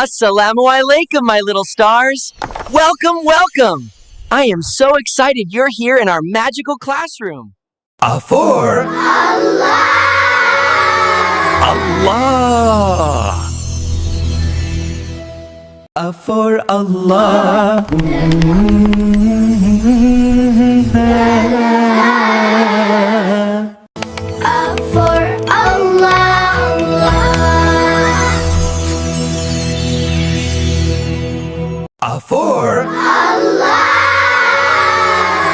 Assalamu alaikum, my little stars. Welcome, welcome. I am so excited you're here in our magical classroom. For Allah. Allah. For Allah. For Allah. For Allah.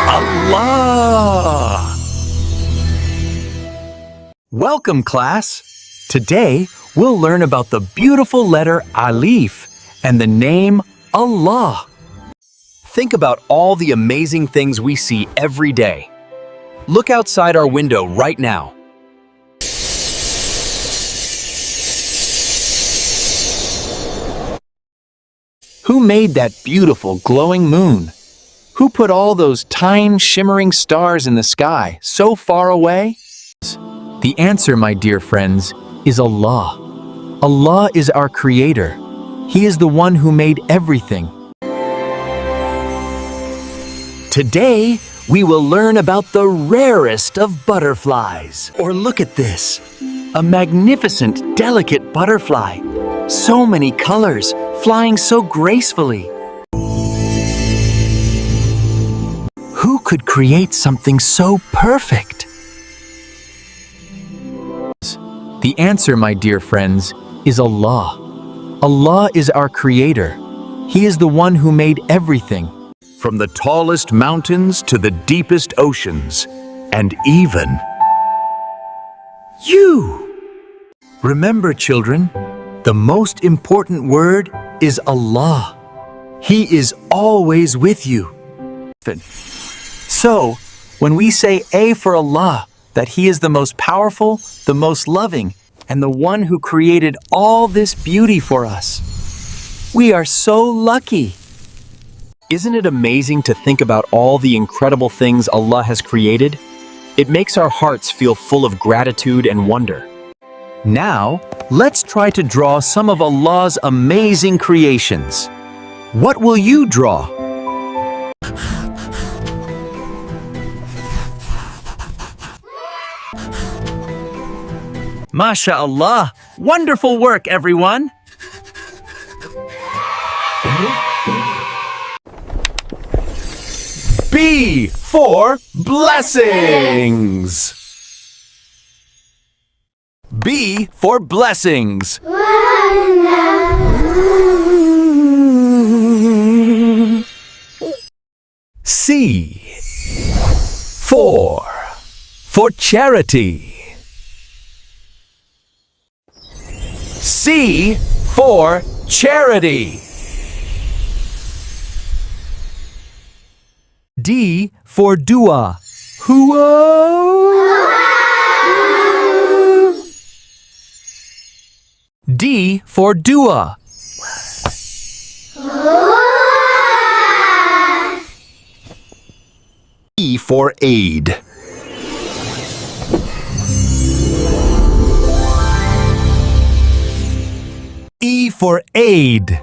Allah. Welcome, class. Today, we'll learn about the beautiful letter Alif and the name Allah. Think about all the amazing things we see every day. Look outside our window right now. Who made that beautiful glowing moon? Who put all those tiny shimmering stars in the sky so far away? The answer, my dear friends, is Allah. Allah is our creator. He is the one who made everything. Today, we will learn about the rarest of butterflies. Or look at this, a magnificent, delicate butterfly. So many colors, flying so gracefully. Who could create something so perfect? The answer, my dear friends, is Allah. Allah is our creator. He is the one who made everything. From the tallest mountains to the deepest oceans, and even you. Remember, children, the most important word is Allah. He is always with you. So, when we say A for Allah, that He is the most powerful, the most loving, and the one who created all this beauty for us, we are so lucky. Isn't it amazing to think about all the incredible things Allah has created? It makes our hearts feel full of gratitude and wonder. Now, let's try to draw some of Allah's amazing creations. What will you draw? MashaAllah! Wonderful work, everyone! B for blessings. B for blessings. C for charity. C for charity. D for dua. D for dua. E for aid. E for aid.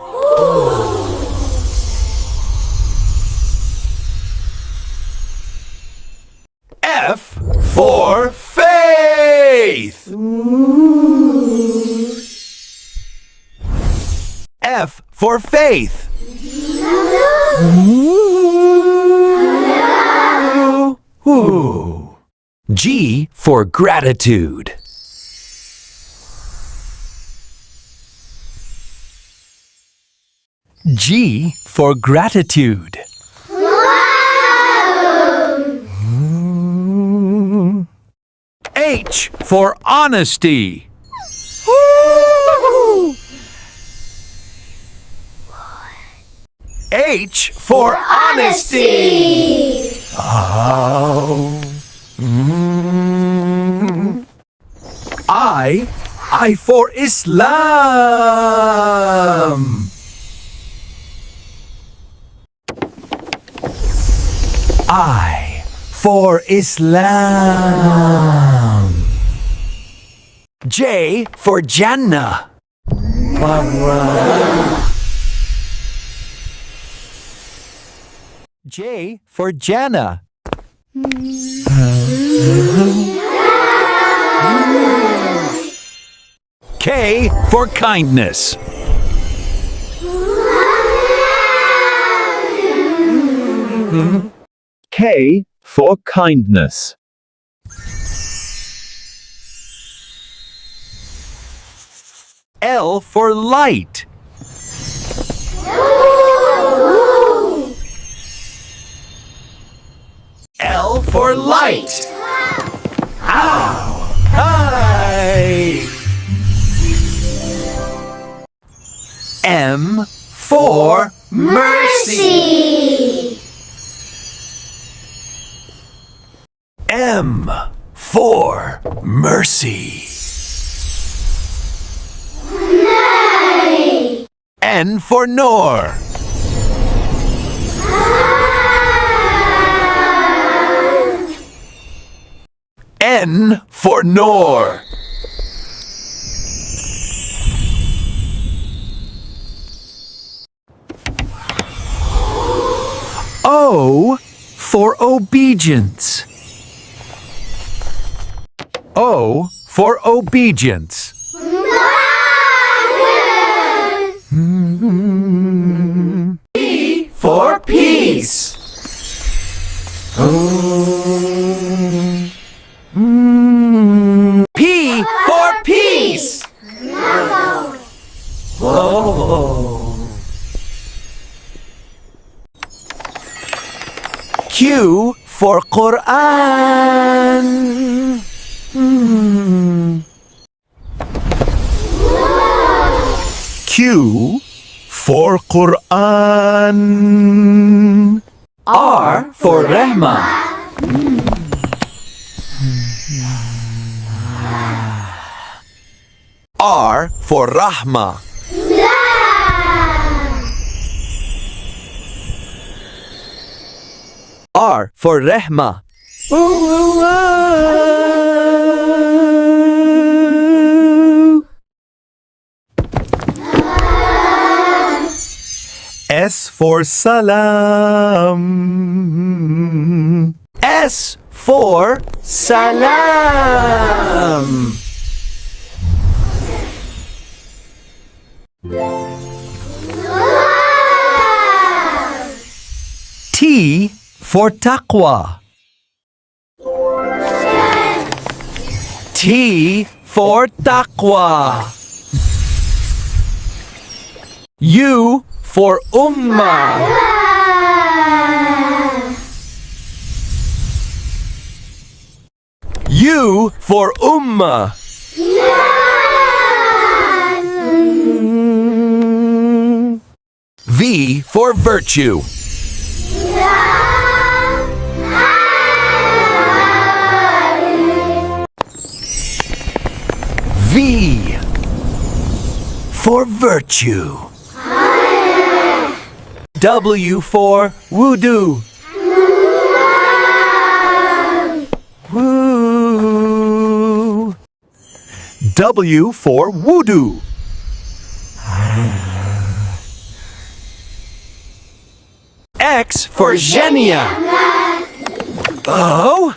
F for faith. F for faith. G for gratitude. G for gratitude. H for honesty. H for honesty. I for Islam. I for Islam. J for Jannah. J for Jana. K for kindness. K for kindness. L for light. L for light. Hi. M for Mercy. M for mercy. N for Noor. N for Noor. O for obedience. O for obedience. P for peace. P for peace. Q for Quran. Q for Quran. R for Rahma. R for Rahma. R for Rehma. S for Salam. S for Salam. T for Taqwa. T for Taqwa. U for Ummah. U for Ummah. V for virtue. V for virtue. W for Wudu. Woo. W for wudu. X for Genia. Oh.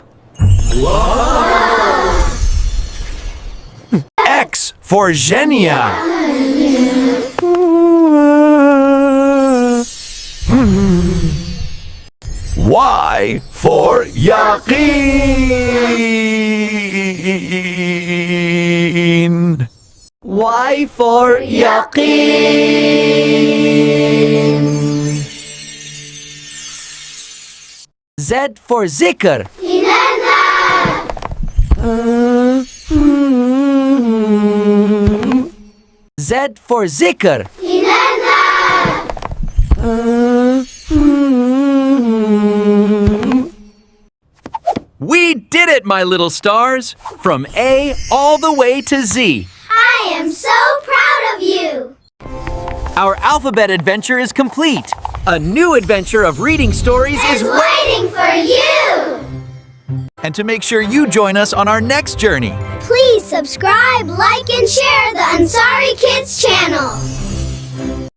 X for Genia. Y for Yaqeen. Y for Yaqeen. Z for Zikr. Z for Zikr. We did it, my little stars! From A all the way to Z. I am so proud of you. Our alphabet adventure is complete. A new adventure of reading stories is Waiting for you. And to make sure you join us on our next journey. Please subscribe, like, and share the Ansari Kids channel.